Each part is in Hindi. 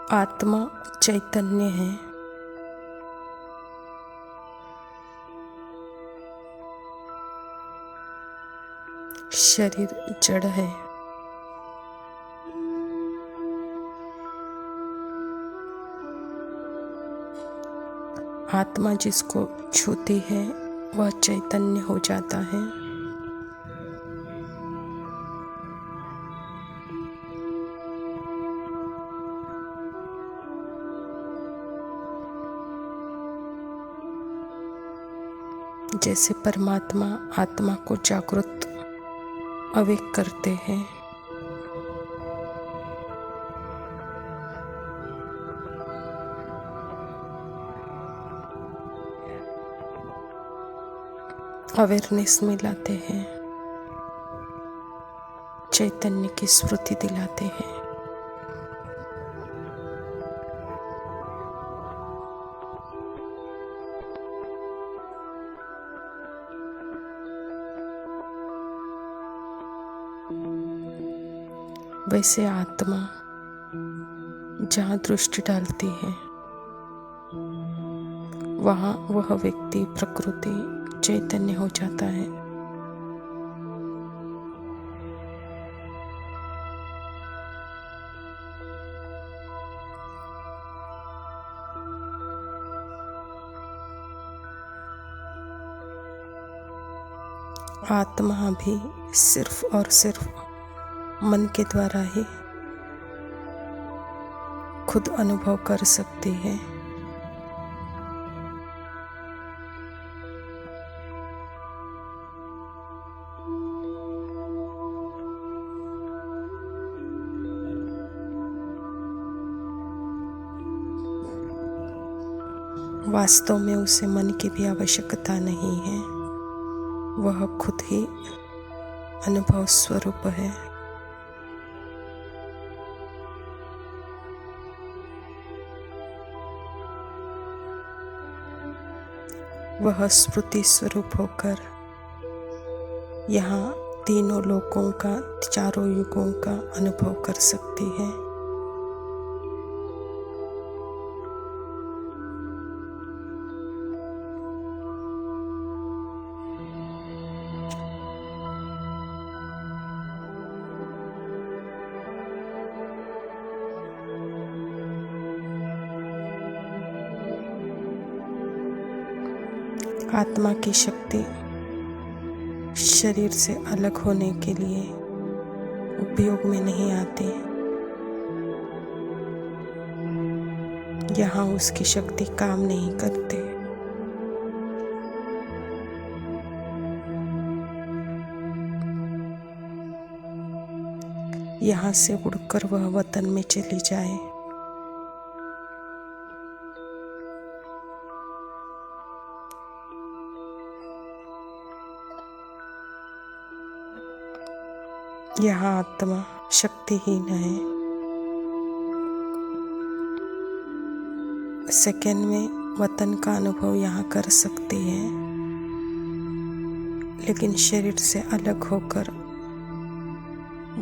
आत्मा चैतन्य है। शरीर जड़ है। आत्मा जिसको छूती है वह चैतन्य हो जाता है। जैसे परमात्मा आत्मा को जागृत अवेक करते हैं, अवेयरनेस में लाते हैं, चैतन्य की स्मृति दिलाते हैं। वैसे आत्मा जहाँ दृष्टि डालती है वहाँ वह व्यक्ति प्रकृति चैतन्य हो जाता है। आत्मा भी सिर्फ और सिर्फ मन के द्वारा ही खुद अनुभव कर सकती है। वास्तव में उसे मन की भी आवश्यकता नहीं है, वह खुद ही अनुभव स्वरूप है। वह स्मृति स्वरूप होकर यहाँ तीनों लोकों का, चारों युगों का अनुभव कर सकती है। आत्मा की शक्ति शरीर से अलग होने के लिए उपयोग में नहीं आती। यहाँ उसकी शक्ति काम नहीं करती। यहाँ से उड़कर वह वतन में चली जाए, यहाँ आत्मा शक्तिहीन है। सेकंड में वतन का अनुभव यहाँ कर सकती है, लेकिन शरीर से अलग होकर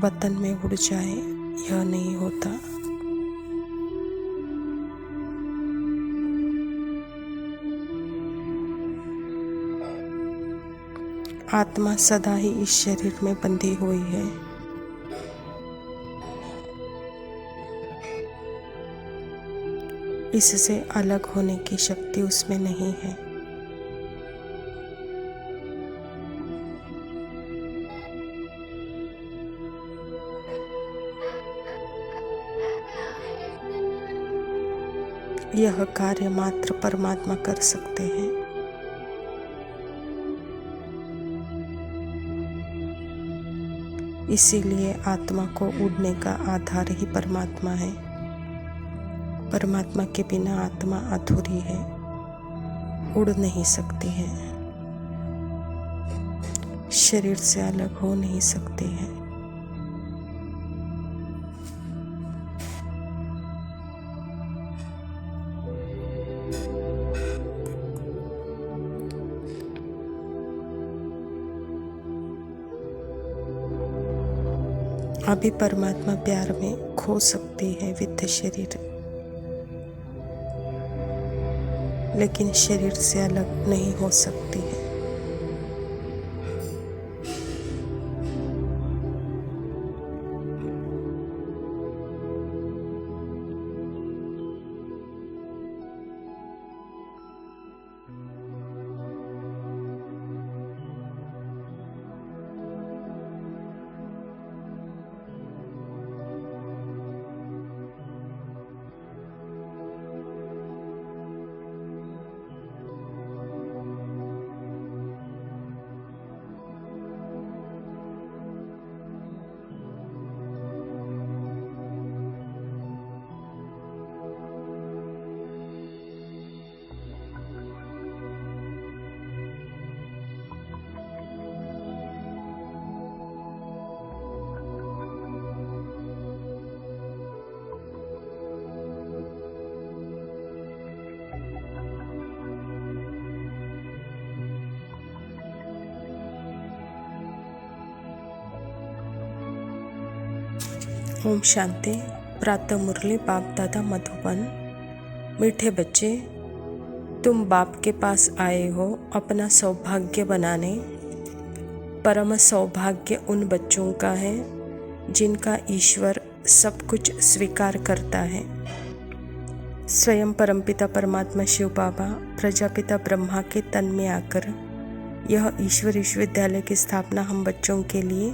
वतन में उड़ जाए यह नहीं होता। आत्मा सदा ही इस शरीर में बंधी हुई है। इससे अलग होने की शक्ति उसमें नहीं है। यह कार्य मात्र परमात्मा कर सकते हैं। इसीलिए आत्मा को उड़ने का आधार ही परमात्मा है। परमात्मा के बिना आत्मा अधूरी है, उड़ नहीं सकती है, शरीर से अलग हो नहीं सकती है। अभी परमात्मा प्यार में खो सकती है विद्य शरीर, लेकिन शरीर से अलग नहीं हो सकती है। ओम शांति। प्रातः मुरली बाप दादा मधुबन। मीठे बच्चे, तुम बाप के पास आए हो अपना सौभाग्य बनाने। परम सौभाग्य उन बच्चों का है जिनका ईश्वर सब कुछ स्वीकार करता है। स्वयं परमपिता परमात्मा शिव बाबा प्रजापिता ब्रह्मा के तन में आकर यह ईश्वर विश्वविद्यालय की स्थापना हम बच्चों के लिए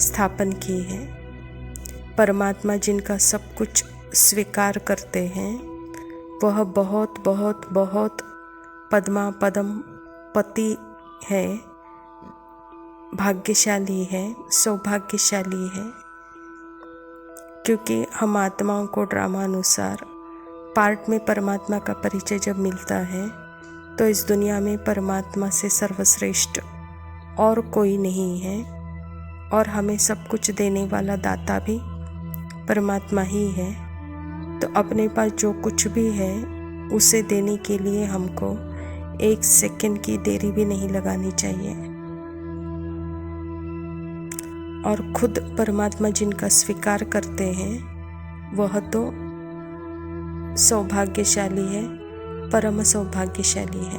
स्थापन की है। परमात्मा जिनका सब कुछ स्वीकार करते हैं वह बहुत बहुत बहुत पद्मा पदम पति है, भाग्यशाली है, सौभाग्यशाली है। क्योंकि हम आत्माओं को ड्रामानुसार पार्ट में परमात्मा का परिचय जब मिलता है तो इस दुनिया में परमात्मा से सर्वश्रेष्ठ और कोई नहीं है, और हमें सब कुछ देने वाला दाता भी परमात्मा ही है। तो अपने पास जो कुछ भी है उसे देने के लिए हमको 1 सेकंड की देरी भी नहीं लगानी चाहिए। और खुद परमात्मा जिनका स्वीकार करते हैं वह तो सौभाग्यशाली है, परम सौभाग्यशाली है।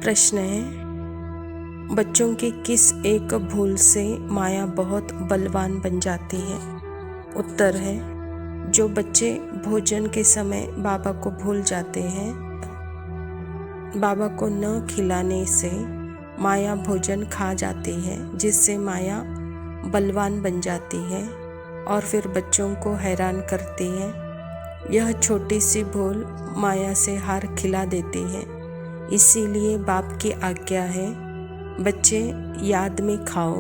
प्रश्न है, बच्चों की किस एक भूल से माया बहुत बलवान बन जाती है? उत्तर है, जो बच्चे भोजन के समय बाबा को भूल जाते हैं। बाबा को न खिलाने से माया भोजन खा जाती है, जिससे माया बलवान बन जाती है और फिर बच्चों को हैरान करती है। यह छोटी सी भूल माया से हार खिला देती है। इसीलिए बाप की आज्ञा है, बच्चे याद में खाओ,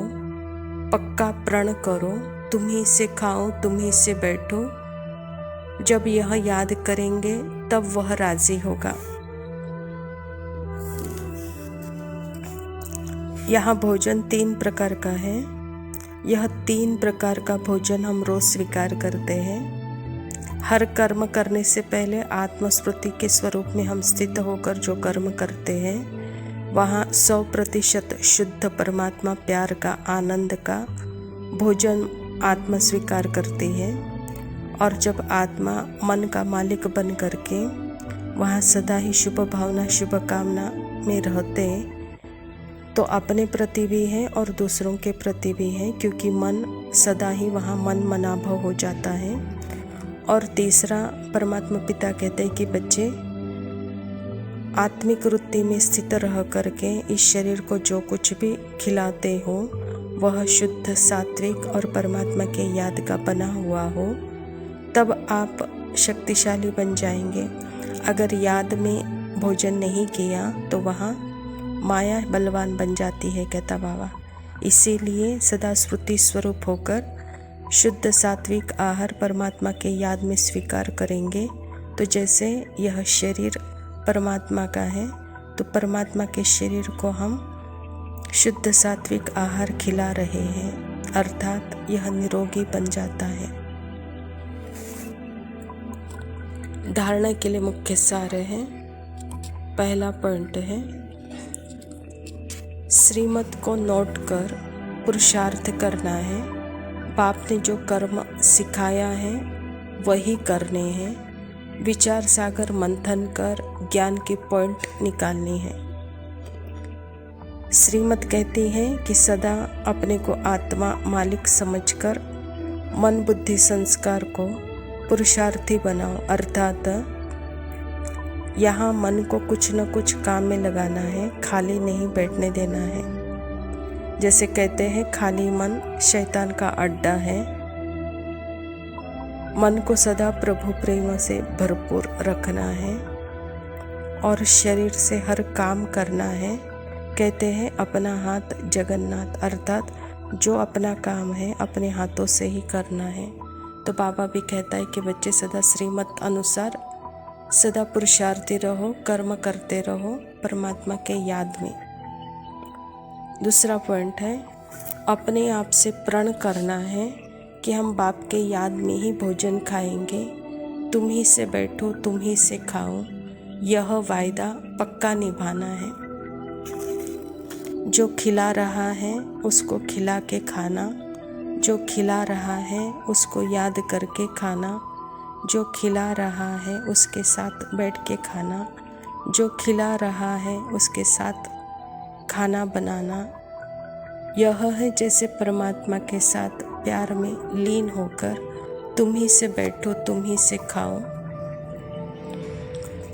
पक्का प्रण करो, तुम ही से खाओ, तुम ही से बैठो। जब यह याद करेंगे तब वह राजी होगा। यहाँ भोजन 3 प्रकार का है। यह 3 प्रकार का भोजन हम रोज स्वीकार करते हैं। हर कर्म करने से पहले आत्मस्मृति के स्वरूप में हम स्थित होकर जो कर्म करते हैं वहाँ 100% शुद्ध परमात्मा प्यार का, आनंद का भोजन आत्मा स्वीकार करती है। और जब आत्मा मन का मालिक बन करके वहाँ सदा ही शुभ भावना, शुभ कामना में रहते तो अपने प्रति भी है और दूसरों के प्रति भी है, क्योंकि मन सदा ही वहाँ मन मनाभव हो जाता है। और तीसरा, परमात्मा पिता कहते हैं कि बच्चे आत्मिक वृत्ति में स्थित रह करके इस शरीर को जो कुछ भी खिलाते हो वह शुद्ध, सात्विक और परमात्मा के याद का बना हुआ हो, तब आप शक्तिशाली बन जाएंगे। अगर याद में भोजन नहीं किया तो वहाँ माया बलवान बन जाती है, कहता बाबा। इसीलिए सदा स्फूर्ति स्वरूप होकर शुद्ध सात्विक आहार परमात्मा के याद में स्वीकार करेंगे तो जैसे यह शरीर परमात्मा का है तो परमात्मा के शरीर को हम शुद्ध सात्विक आहार खिला रहे हैं, अर्थात यह निरोगी बन जाता है। धारणा के लिए मुख्य सार है। पहला पॉइंट है, श्रीमत को नोट कर पुरुषार्थ करना है। बाप ने जो कर्म सिखाया है वही करने हैं। विचार सागर मंथन कर ज्ञान के पॉइंट निकालने हैं। श्रीमत कहती है कि सदा अपने को आत्मा मालिक समझकर मन बुद्धि संस्कार को पुरुषार्थी बनाओ, अर्थात यहाँ मन को कुछ न कुछ काम में लगाना है, खाली नहीं बैठने देना है। जैसे कहते हैं खाली मन शैतान का अड्डा है। मन को सदा प्रभु प्रेम से भरपूर रखना है और शरीर से हर काम करना है। कहते हैं अपना हाथ जगन्नाथ, अर्थात जो अपना काम है अपने हाथों से ही करना है। तो बाबा भी कहता है कि बच्चे सदा श्रीमत अनुसार सदा पुरुषार्थी रहो, कर्म करते रहो परमात्मा के याद में। दूसरा पॉइंट है अपने आप से प्रण करना है कि हम बाप के याद में ही भोजन खाएंगे। तुम ही से बैठो, तुम ही से खाओ, यह वायदा पक्का निभाना है। जो खिला रहा है उसको खिला के खाना, जो खिला रहा है उसको याद करके खाना, जो खिला रहा है उसके साथ बैठ के खाना, जो खिला रहा है उसके साथ खाना बनाना। यह है जैसे परमात्मा के साथ प्यार में लीन होकर तुम ही से बैठो, तुम ही से खाओ।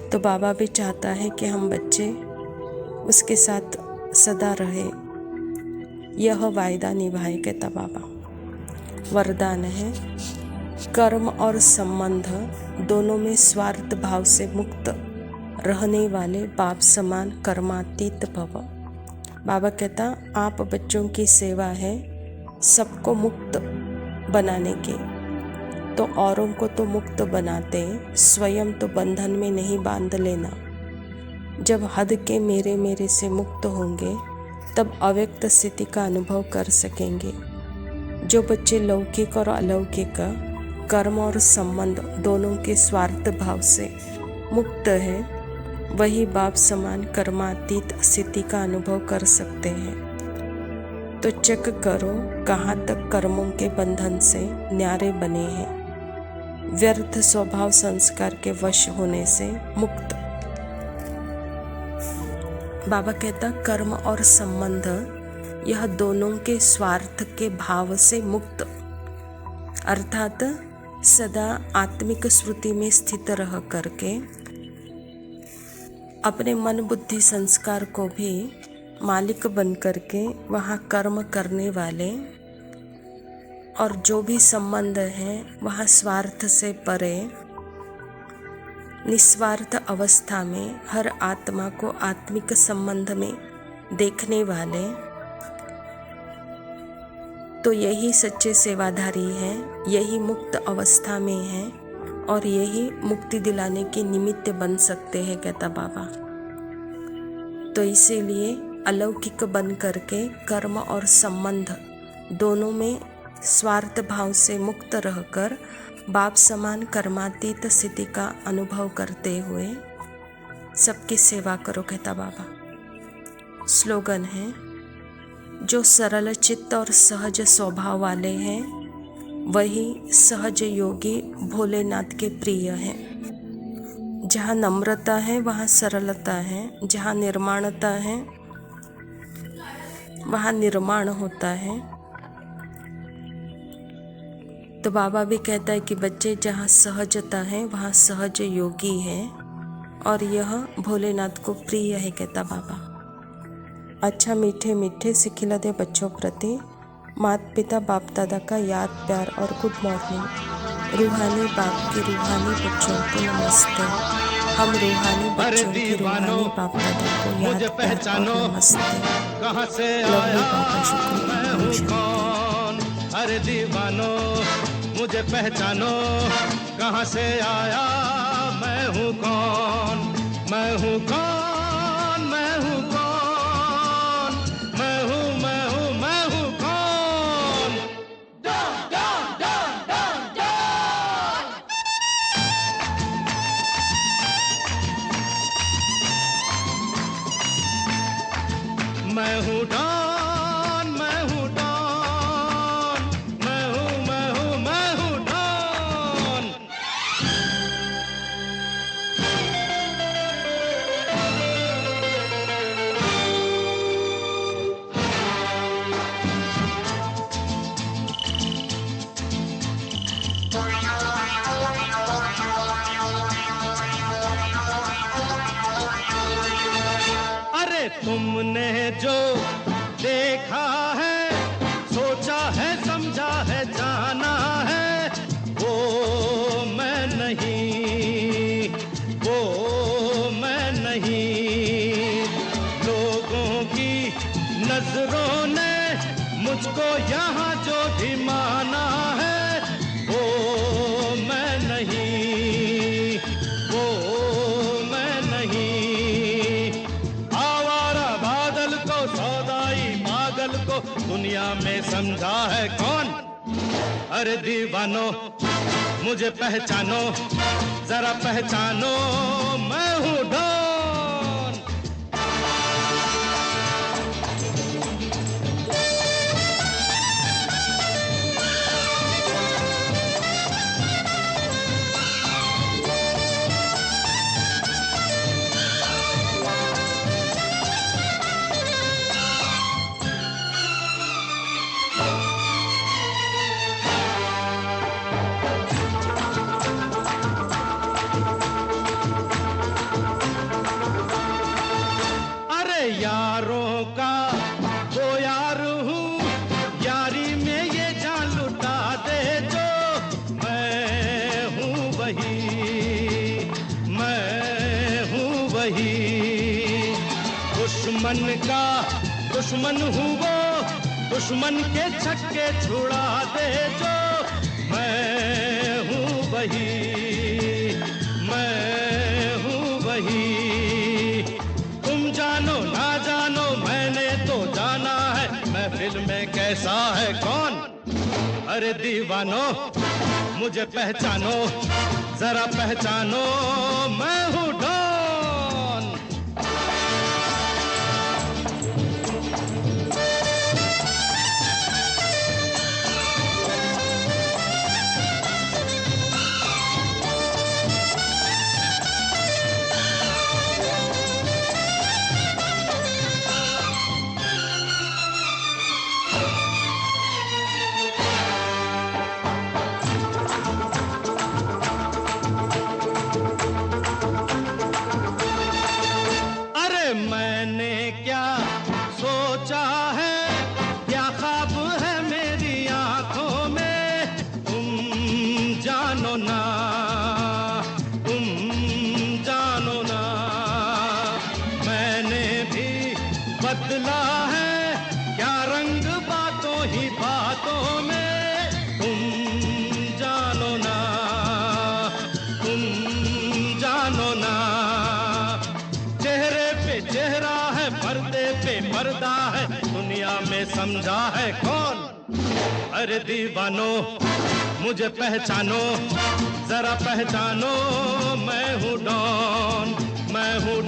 तो बाबा भी चाहता है कि हम बच्चे उसके साथ सदा रहे, यह वायदा निभाए, कहता बाबा। वरदान है कर्म और संबंध दोनों में स्वार्थ भाव से मुक्त रहने वाले बाप समान कर्मातीत भव। बाबा कहता आप बच्चों की सेवा है सबको मुक्त बनाने की, तो औरों को तो मुक्त बनाते, स्वयं तो बंधन में नहीं बांध लेना। जब हद के मेरे मेरे से मुक्त होंगे तब अव्यक्त स्थिति का अनुभव कर सकेंगे। जो बच्चे लौकिक और अलौकिक कर्म और संबंध दोनों के स्वार्थ भाव से मुक्त है, वही बाप समान कर्मातीत स्थिति का अनुभव कर सकते हैं। तो चेक करो कहाँ तक कर्मों के बंधन से न्यारे बने हैं, व्यर्थ स्वभाव संस्कार के वश होने से मुक्त। बाबा कहता कर्म और संबंध यह दोनों के स्वार्थ के भाव से मुक्त, अर्थात सदा आत्मिक स्मृति में स्थित रह करके अपने मन बुद्धि संस्कार को भी मालिक बन करके वहाँ कर्म करने वाले, और जो भी संबंध है वहाँ स्वार्थ से परे निस्वार्थ अवस्था में हर आत्मा को आत्मिक संबंध में देखने वाले, तो यही सच्चे सेवाधारी हैं, यही मुक्त अवस्था में हैं और यही मुक्ति दिलाने के निमित्त बन सकते हैं, कहता बाबा। तो इसीलिए अलौकिक बन करके कर्म और संबंध दोनों में स्वार्थ भाव से मुक्त रहकर बाप समान कर्मातीत स्थिति का अनुभव करते हुए सबकी सेवा करो, कहता बाबा। स्लोगन है जो सरल चित्त और सहज स्वभाव वाले हैं वही सहज योगी भोलेनाथ के प्रिय हैं। जहाँ नम्रता है वहाँ सरलता है, जहाँ निर्माणता है वहाँ निर्माण होता है। तो बाबा भी कहता है कि बच्चे जहाँ सहजता है वहाँ सहज योगी है और यह भोलेनाथ को प्रिय है, कहता बाबा। अच्छा मीठे मीठे सिखिलते बच्चों प्रति माता पिता बाप दादा का याद प्यार और गुड मॉर्निंग। रूहानी बाप की रूहानी बच्चों को नमस्ते। हम रूहानी बच्चों की रूहानी बाप दादा को याद प्यार और नमस्ते। कहाँ से लवली आया बाबा शुक्रिया। मैं हूँ कौन, अरे दीवानो मुझे पहचानो, कहाँ से आया मैं हूँ कौन, मैं हूँ कौन, मैं हूँ कौन, मैं हूँ मैं हूँ मैं हूँ कौन। Don Don Don Don Don. मैं हूँ डॉन, मैं हूँ डॉन, मैं हूँ मैं हूँ मैं हूँ डॉन। तुमने जो देखा है, सोचा है, समझा है, जाना है, वो मैं नहीं, वो मैं नहीं। लोगों की नजरों ने मुझको यहाँ जो भी माना है, वो मैं नहीं, वो मैं नहीं। आवारा बादल को, सौदाई पागल को दुनिया में समझा है कौन? अरे दीवानो मुझे पहचानो, जरा पहचानो, मैं हूँ डॉन। यारों का वो यार हूँ, यारी में ये जान लुटा दे जो, मैं हूँ वही, मैं हूँ वही। दुश्मन का दुश्मन हूँ वो, दुश्मन के छक्के छुड़ा दे जो, मैं हूँ वही, मैं हूँ वही। जानो ना जानो मैंने तो जाना है, महफिल में कैसा है कौन? अरे दीवानो मुझे पहचानो, जरा पहचानो, मैं हूँ डॉन। मैंने क्या सोचा है, क्या ख्वाब है मेरी आंखों में, तुम जानो ना, तुम जानो ना। मैंने भी बदला है क्या रंग बातों ही बातों में, तुम जानो ना, तुम जानो ना। चेहरा है, पर्दे पे पर्दा है, दुनिया में समझा है कौन? अरे दीवानो मुझे पहचानो, जरा पहचानो, मैं हूँ डॉन, मैं हूँ